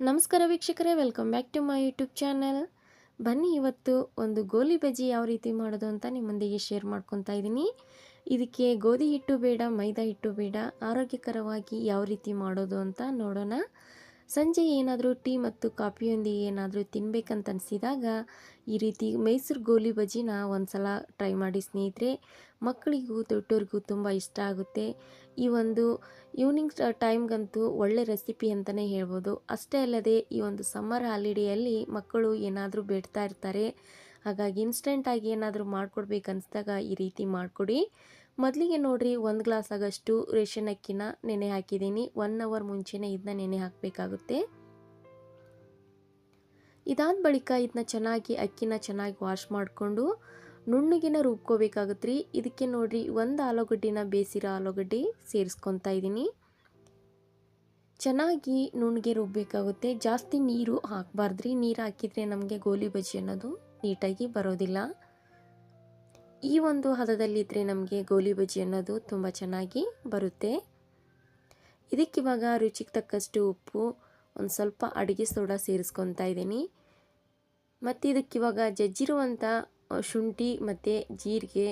ನಮಸ್ಕಾರ ವೀಕ್ಷಕರೇ, welcome back to my YouTube channel. ಬನ್ನಿ ಇವತ್ತು ಒಂದು ಗೋಲಿ ಬಜ್ಜಿ ಯಾವ ರೀತಿ ಮಾಡೋದು ಅಂತ ನಿಮ್ಮೊಂದಿಗೆ ಶೇರ್ ಮಾಡ್ಕೊತಾ ಇದ್ದೀನಿ. ಇದಕ್ಕೆ ಗೋಧಿ ಹಿಟ್ಟು ಬೇಡ, ಮೈದಾ ಹಿಟ್ಟು ಬೇಡ, ಆರೋಗ್ಯಕರವಾಗಿ ಯಾವ ರೀತಿ ಮಾಡೋದು ಅಂತ ನೋಡೋಣ. ಸಂಜೆ ಏನಾದರೂ ಟೀ ಮತ್ತು ಕಾಫಿಯೊಂದಿಗೆ ಏನಾದರೂ ತಿನ್ನಬೇಕಂತ ಅನಿಸಿದಾಗ ಈ ರೀತಿ ಮೈಸೂರು ಗೋಲಿ ಬಜ್ಜಿನ ಒಂದು ಸಲ ಟ್ರೈ ಮಾಡಿ ಸ್ನೇಹಿತರೆ. ಮಕ್ಕಳಿಗೂ ದೊಡ್ಡವ್ರಿಗೂ ತುಂಬ ಇಷ್ಟ ಆಗುತ್ತೆ. ಈ ಒಂದು ಈವ್ನಿಂಗ್ ಟೈಮ್ಗಂತೂ ಒಳ್ಳೆ ರೆಸಿಪಿ ಅಂತಲೇ ಹೇಳ್ಬೋದು. ಅಷ್ಟೇ ಅಲ್ಲದೆ ಈ ಒಂದು ಸಮ್ಮರ್ ಹಾಲಿಡೇಯಲ್ಲಿ ಮಕ್ಕಳು ಏನಾದರೂ ಬೇಡ್ತಾ ಇರ್ತಾರೆ. ಹಾಗಾಗಿ ಇನ್ಸ್ಟೆಂಟಾಗಿ ಏನಾದರೂ ಮಾಡಿಕೊಡ್ಬೇಕು ಅನಿಸಿದಾಗ ಈ ರೀತಿ ಮಾಡಿಕೊಡಿ. ಮೊದಲಿಗೆ ನೋಡಿರಿ, 1 ಗ್ಲಾಸ್ ಆಗಷ್ಟು ರೇಷನ್ ಅಕ್ಕಿನ ನೆನೆ ಹಾಕಿದ್ದೀನಿ. 1 ಅವರ್ ಮುಂಚೆನೇ ಇದನ್ನ ನೆನೆ ಹಾಕಬೇಕಾಗುತ್ತೆ. ಇದಾದ ಬಳಿಕ ಇದನ್ನ ಅಕ್ಕಿನ ಚೆನ್ನಾಗಿ ವಾಶ್ ಮಾಡಿಕೊಂಡು ನುಣ್ಣಗಿನ ರುಬ್ಕೋಬೇಕಾಗುತ್ತೆ ರೀ. ಇದಕ್ಕೆ ನೋಡಿರಿ, 1 ಆಲೂಗಡ್ಡಿನ ಬೇಯಿಸಿರೋ ಆಲೂಗಡ್ಡೆ ಸೇರಿಸ್ಕೊತಾ ಇದ್ದೀನಿ. ಚೆನ್ನಾಗಿ ನುಣ್ಣಗೆ ರುಬ್ಬಬೇಕಾಗುತ್ತೆ. ಜಾಸ್ತಿ ನೀರು ಹಾಕಬಾರ್ದ್ರಿ. ನೀರು ಹಾಕಿದರೆ ನಮಗೆ ಗೋಲಿ ಬಜ್ಜಿ ಅನ್ನೋದು ನೀಟಾಗಿ ಬರೋದಿಲ್ಲ. ಈ ಒಂದು ಹದದಲ್ಲಿದ್ದರೆ ನಮಗೆ ಗೋಲಿ ಬಜ್ಜಿ ಅನ್ನೋದು ತುಂಬ ಚೆನ್ನಾಗಿ ಬರುತ್ತೆ. ಇದಕ್ಕಿವಾಗ ರುಚಿಗೆ ತಕ್ಕಷ್ಟು ಉಪ್ಪು, ಒಂದು ಸ್ವಲ್ಪ ಅಡುಗೆ ಸೋಡಾ ಸೇರಿಸ್ಕೊತಾ ಇದ್ದೀನಿ. ಮತ್ತು ಇದಕ್ಕಿವಾಗ ಜಜ್ಜಿರುವಂಥ ಶುಂಠಿ ಮತ್ತು ಜೀರಿಗೆ,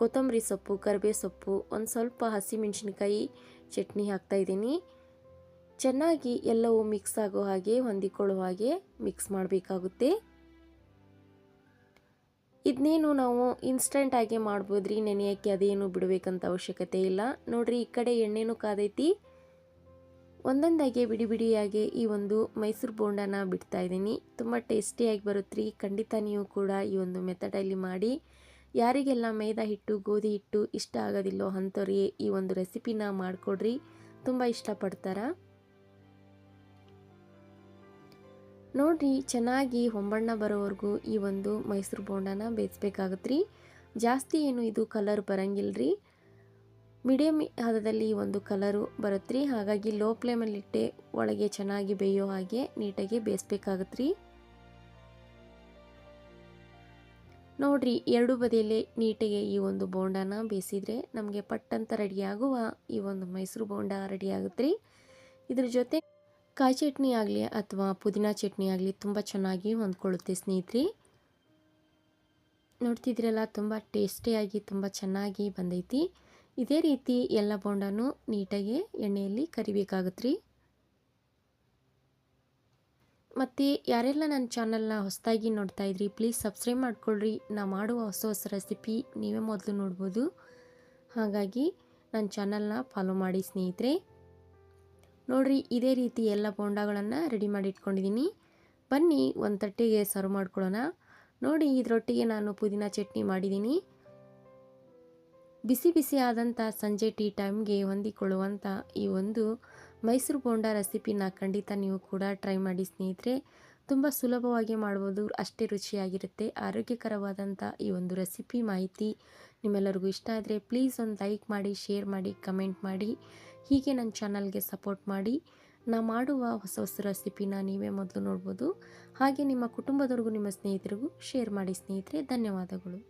ಕೊತ್ತಂಬರಿ ಸೊಪ್ಪು, ಕರಿಬೇವು ಸೊಪ್ಪು, ಒಂದು ಸ್ವಲ್ಪ ಹಸಿಮೆಣಸಿನ್ಕಾಯಿ ಚಟ್ನಿ ಹಾಕ್ತಾಯಿದ್ದೀನಿ. ಚೆನ್ನಾಗಿ ಎಲ್ಲವೂ ಮಿಕ್ಸ್ ಆಗೋ ಹಾಗೆ, ಹೊಂದಿಕೊಳ್ಳೋ ಹಾಗೆ ಮಿಕ್ಸ್ ಮಾಡಬೇಕಾಗುತ್ತೆ. ಇದನ್ನೇನು ನಾವು ಇನ್ಸ್ಟೆಂಟಾಗಿ ಮಾಡ್ಬೋದ್ರಿ. ನೆನೆಯೋಕ್ಕೆ ಅದೇನು ಬಿಡಬೇಕಂತ ಅವಶ್ಯಕತೆ ಇಲ್ಲ. ನೋಡಿರಿ, ಈ ಕಡೆ ಎಣ್ಣೆನೂ ಕಾದೈತಿ. ಒಂದೊಂದಾಗಿ ಬಿಡಿ ಬಿಡಿಯಾಗಿ ಈ ಒಂದು ಮೈಸೂರು ಬೋಂಡನ ಬಿಡ್ತಾ ಇದ್ದೀನಿ. ತುಂಬ ಟೇಸ್ಟಿಯಾಗಿ ಬರುತ್ತೆ ರೀ. ಖಂಡಿತ ನೀವು ಕೂಡ ಈ ಒಂದು ಮೆಥಡಲ್ಲಿ ಮಾಡಿ. ಯಾರಿಗೆಲ್ಲ ಮೈದಾ ಹಿಟ್ಟು, ಗೋಧಿ ಹಿಟ್ಟು ಇಷ್ಟ ಆಗೋದಿಲ್ಲೋ ಅಂಥವ್ರಿಗೆ ಈ ಒಂದು ರೆಸಿಪಿನ ಮಾಡಿಕೊಡ್ರಿ, ತುಂಬ ಇಷ್ಟಪಡ್ತಾರೆ. ನೋಡಿರಿ, ಚೆನ್ನಾಗಿ ಹೊಂಬಣ್ಣ ಬರೋವರೆಗೂ ಈ ಒಂದು ಮೈಸೂರು ಬೋಂಡನ ಬೇಯಿಸ್ಬೇಕಾಗತ್ತೆ ರೀ. ಜಾಸ್ತಿ ಏನು ಇದು ಕಲರ್ ಬರಂಗಿಲ್ಲ ರೀ. ಮೀಡಿಯಮ್ ಹದದಲ್ಲಿ ಈ ಒಂದು ಕಲರು ಬರುತ್ತೆ ರೀ. ಹಾಗಾಗಿ ಲೋ ಫ್ಲೇಮಲ್ಲಿಟ್ಟೆ ಒಳಗೆ ಚೆನ್ನಾಗಿ ಬೇಯೋ ಹಾಗೆ ನೀಟಾಗಿ ಬೇಯಿಸ್ಬೇಕಾಗತ್ತೆ ರೀ. ನೋಡಿರಿ, ಎರಡು ಬದಿಯಲ್ಲೇ ನೀಟಾಗಿ ಈ ಒಂದು ಬೋಂಡನ ಬೇಯಿಸಿದರೆ ನಮಗೆ ಪಟ್ಟಂತ ರೆಡಿಯಾಗುವ ಈ ಒಂದು ಮೈಸೂರು ಬೋಂಡ ರೆಡಿ ಆಗುತ್ತೆ ರೀ. ಇದ್ರ ಜೊತೆ ಕಾಯಿ ಚಟ್ನಿ ಆಗಲಿ ಅಥವಾ ಪುದೀನ ಚಟ್ನಿ ಆಗಲಿ ತುಂಬ ಚೆನ್ನಾಗಿ ಹೊಂದ್ಕೊಳ್ಳುತ್ತೆ ಸ್ನೇಹಿತರೆ. ನೋಡ್ತಿದ್ರಲ್ಲ, ತುಂಬ ಟೇಸ್ಟಿಯಾಗಿ ತುಂಬ ಚೆನ್ನಾಗಿ ಬಂದೈತಿ. ಇದೇ ರೀತಿ ಎಲ್ಲ ಬೋಂಡನೂ ನೀಟಾಗಿ ಎಣ್ಣೆಯಲ್ಲಿ ಕರಿಬೇಕಾಗತ್ತೆ ರೀ. ಮತ್ತು ಯಾರೆಲ್ಲ ನನ್ನ ಚಾನಲ್ನ ಹೊಸದಾಗಿ ನೋಡ್ತಾ ಇದ್ರಿ, ಪ್ಲೀಸ್ ಸಬ್ಸ್ಕ್ರೈಬ್ ಮಾಡ್ಕೊಳ್ರಿ. ನಾ ಮಾಡುವ ಹೊಸ ಹೊಸ ರೆಸಿಪಿ ನೀವೇ ಮೊದಲು ನೋಡ್ಬೋದು. ಹಾಗಾಗಿ ನನ್ನ ಚಾನಲ್ನ ಫಾಲೋ ಮಾಡಿ ಸ್ನೇಹಿತರೆ. ನೋಡಿರಿ, ಇದೇ ರೀತಿ ಎಲ್ಲ ಬೋಂಡಗಳನ್ನು ರೆಡಿ ಮಾಡಿ ಇಟ್ಕೊಂಡಿದ್ದೀನಿ. ಬನ್ನಿ ಒಂದು ತಟ್ಟೆಗೆ ಸರ್ವ್ ಮಾಡ್ಕೊಳ್ಳೋಣ. ನೋಡಿ, ಇದರೊಟ್ಟಿಗೆ ನಾನು ಪುದೀನ ಚಟ್ನಿ ಮಾಡಿದ್ದೀನಿ. ಬಿಸಿ ಬಿಸಿ ಆದಂಥ ಸಂಜೆ ಟೀ ಟೈಮ್ಗೆ ಹೊಂದಿಕೊಳ್ಳುವಂಥ ಈ ಒಂದು ಮೈಸೂರು ಬೋಂಡ ರೆಸಿಪಿನ ಖಂಡಿತ ನೀವು ಕೂಡ ಟ್ರೈ ಮಾಡಿ ಸ್ನೇಹಿತರೆ. ತುಂಬ ಸುಲಭವಾಗಿ ಮಾಡ್ಬೋದು, ಅಷ್ಟೇ ರುಚಿಯಾಗಿರುತ್ತೆ. ಆರೋಗ್ಯಕರವಾದಂಥ ಈ ಒಂದು ರೆಸಿಪಿ ಮಾಹಿತಿ ನಿಮ್ಮೆಲ್ಲರಿಗೂ ಇಷ್ಟ ಆದರೆ ಪ್ಲೀಸ್ ಒಂದು ಲೈಕ್ ಮಾಡಿ, ಶೇರ್ ಮಾಡಿ, ಕಮೆಂಟ್ ಮಾಡಿ. ಹೀಗೆ ನನ್ನ ಚಾನಲ್ಗೆ ಸಪೋರ್ಟ್ ಮಾಡಿ. ನಾ ಮಾಡುವ ಹೊಸ ಹೊಸ ರೆಸಿಪಿನ ನೀವೇ ಮೊದಲು ನೋಡ್ಬೋದು. ಹಾಗೆ ನಿಮ್ಮ ಕುಟುಂಬದವ್ರಿಗೂ, ನಿಮ್ಮ ಸ್ನೇಹಿತರಿಗೂ ಶೇರ್ ಮಾಡಿ ಸ್ನೇಹಿತರೆ. ಧನ್ಯವಾದಗಳು.